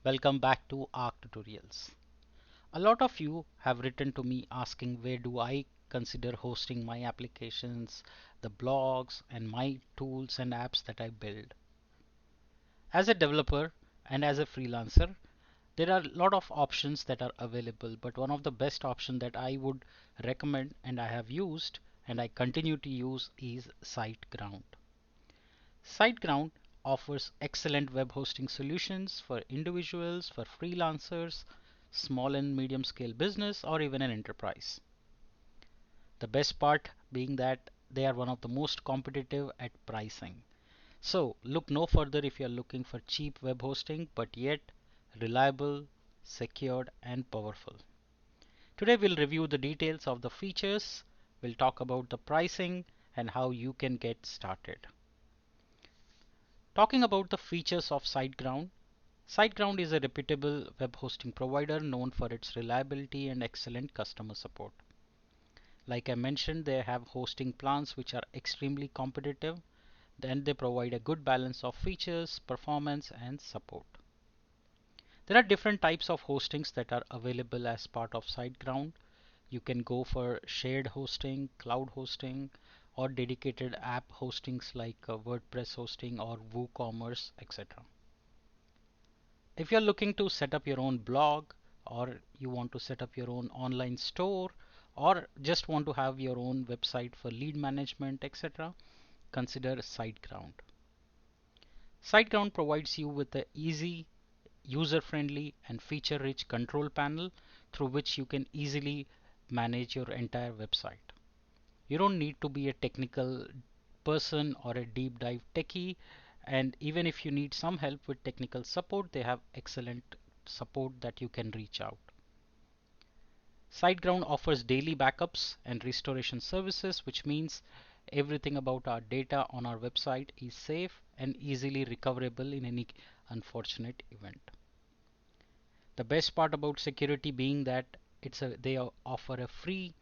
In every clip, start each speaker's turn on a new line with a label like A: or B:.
A: Welcome back to Arc Tutorials. A lot of you have written to me asking where do I consider hosting my applications, the blogs, and my tools and apps that I build. As a developer and as a freelancer, there are a lot of options that are available, but one of the best options that I would recommend and I have used and I continue to use is Siteground. Siteground offers excellent web hosting solutions for individuals, for freelancers, small and medium scale business, or even an enterprise. The best part being that they are one of the most competitive at pricing. So look no further if you are looking for cheap web hosting, but yet reliable, secured, and powerful. Today we'll review the details of the features, we'll talk about the pricing, and how you can get started. Talking about the features of SiteGround, SiteGround is a reputable web hosting provider known for its reliability and excellent customer support. Like I mentioned, they have hosting plans which are extremely competitive. Then they provide a good balance of features, performance, and support. There are different types of hostings that are available as part of SiteGround. You can go for shared hosting, cloud hosting, or dedicated app hostings like WordPress hosting or WooCommerce, etc. If you're looking to set up your own blog, or you want to set up your own online store, or just want to have your own website for lead management, etc., consider SiteGround. SiteGround provides you with an easy, user-friendly, and feature-rich control panel through which you can easily manage your entire website. You don't need to be a technical person or a deep dive techie, and even if you need some help with technical support, they have excellent support that you can reach out. SiteGround offers daily backups and restoration services, which means everything about our data on our website is safe and easily recoverable in any unfortunate event. The best part about security being that they offer a free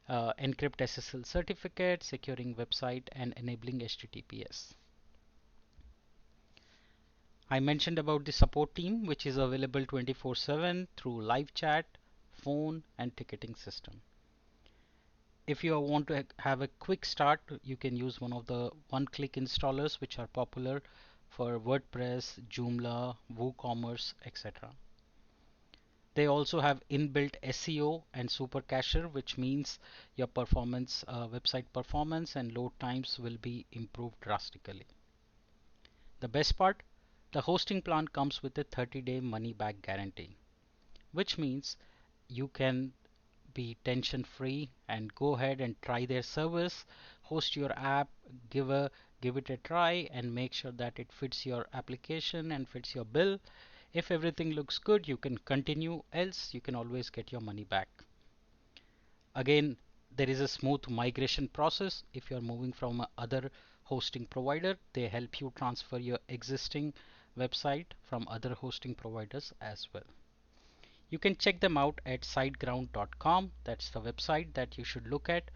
A: Encrypt SSL certificate, securing website and enabling HTTPS. I mentioned about the support team, which is available 24/7 through live chat, phone, and ticketing system. If you want to have a quick start, you can use one of the one-click installers which are popular for WordPress, Joomla, WooCommerce, etc. They also have inbuilt SEO and super cacher, which means your website performance and load times will be improved drastically. The best part, the hosting plan comes with a 30-day money back guarantee, which means you can be tension free and go ahead and try their service, host your app, give it a try and make sure that it fits your application and fits your bill. If everything looks good, you can continue, else you can always get your money back. Again, there is a smooth migration process. If you're moving from other hosting provider, they help you transfer your existing website from other hosting providers as well. You can check them out at siteground.com. That's the website that you should look at.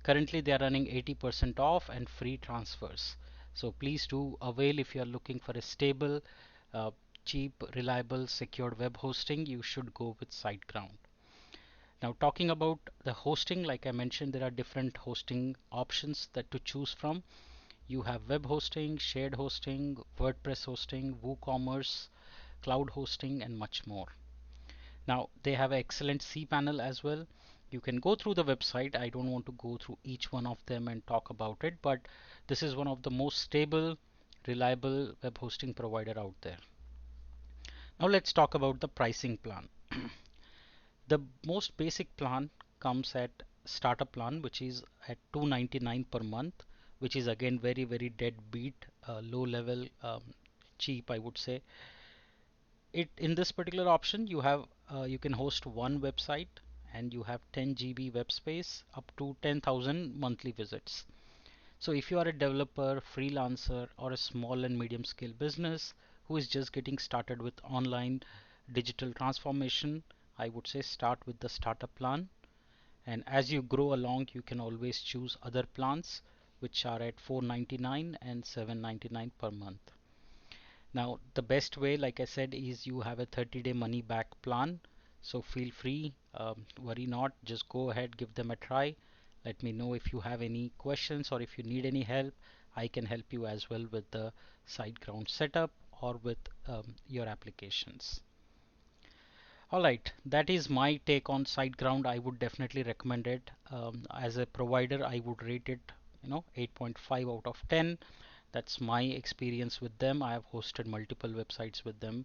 A: Currently, they are running 80% off and free transfers. So please do avail if you are looking for a stable, uh, cheap, reliable, secured web hosting. You should go with SiteGround. Now, talking about the hosting, like I mentioned, there are different hosting options that to choose from. You have web hosting, shared hosting, WordPress hosting, WooCommerce, cloud hosting, and much more. Now they have an excellent cPanel as well. You can go through the website. I don't want to go through each one of them and talk about it, but this is one of the most stable, reliable web hosting provider out there. Now let's talk about the pricing plan. The most basic plan comes at starter plan, which is at 299 per month, which is again very deadbeat, low level, cheap, I would say. It in this particular option you can host one website and you have 10 GB web space up to 10,000 monthly visits. So if you are a developer, freelancer, or a small and medium scale business who is just getting started with online digital transformation, I would say start with the startup plan, and as you grow along you can always choose other plans which are at 499 and 799 per month. Now, the best way, like I said, is you have a 30-day money back plan. So feel free, worry not, just go ahead, give them a try. Let me know if you have any questions or if you need any help. I can help you as well with the SiteGround setup or with your applications. All right, that is my take on SiteGround. I would definitely recommend it. As a provider, I would rate it, 8.5 out of 10. That's my experience with them. I have hosted multiple websites with them.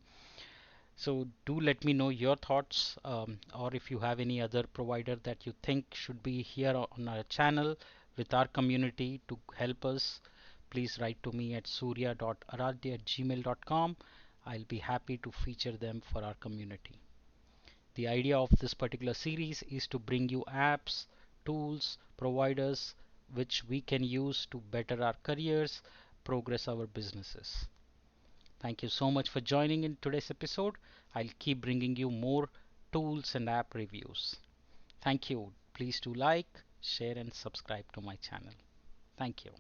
A: So do let me know your thoughts, or if you have any other provider that you think should be here on our channel with our community to help us. Please write to me at surya.aradhya@gmail.com. I'll be happy to feature them for our community. The idea of this particular series is to bring you apps, tools, providers which we can use to better our careers, progress our businesses. Thank you so much for joining in today's episode. I'll keep bringing you more tools and app reviews. Thank you. Please do like, share, and subscribe to my channel. Thank you.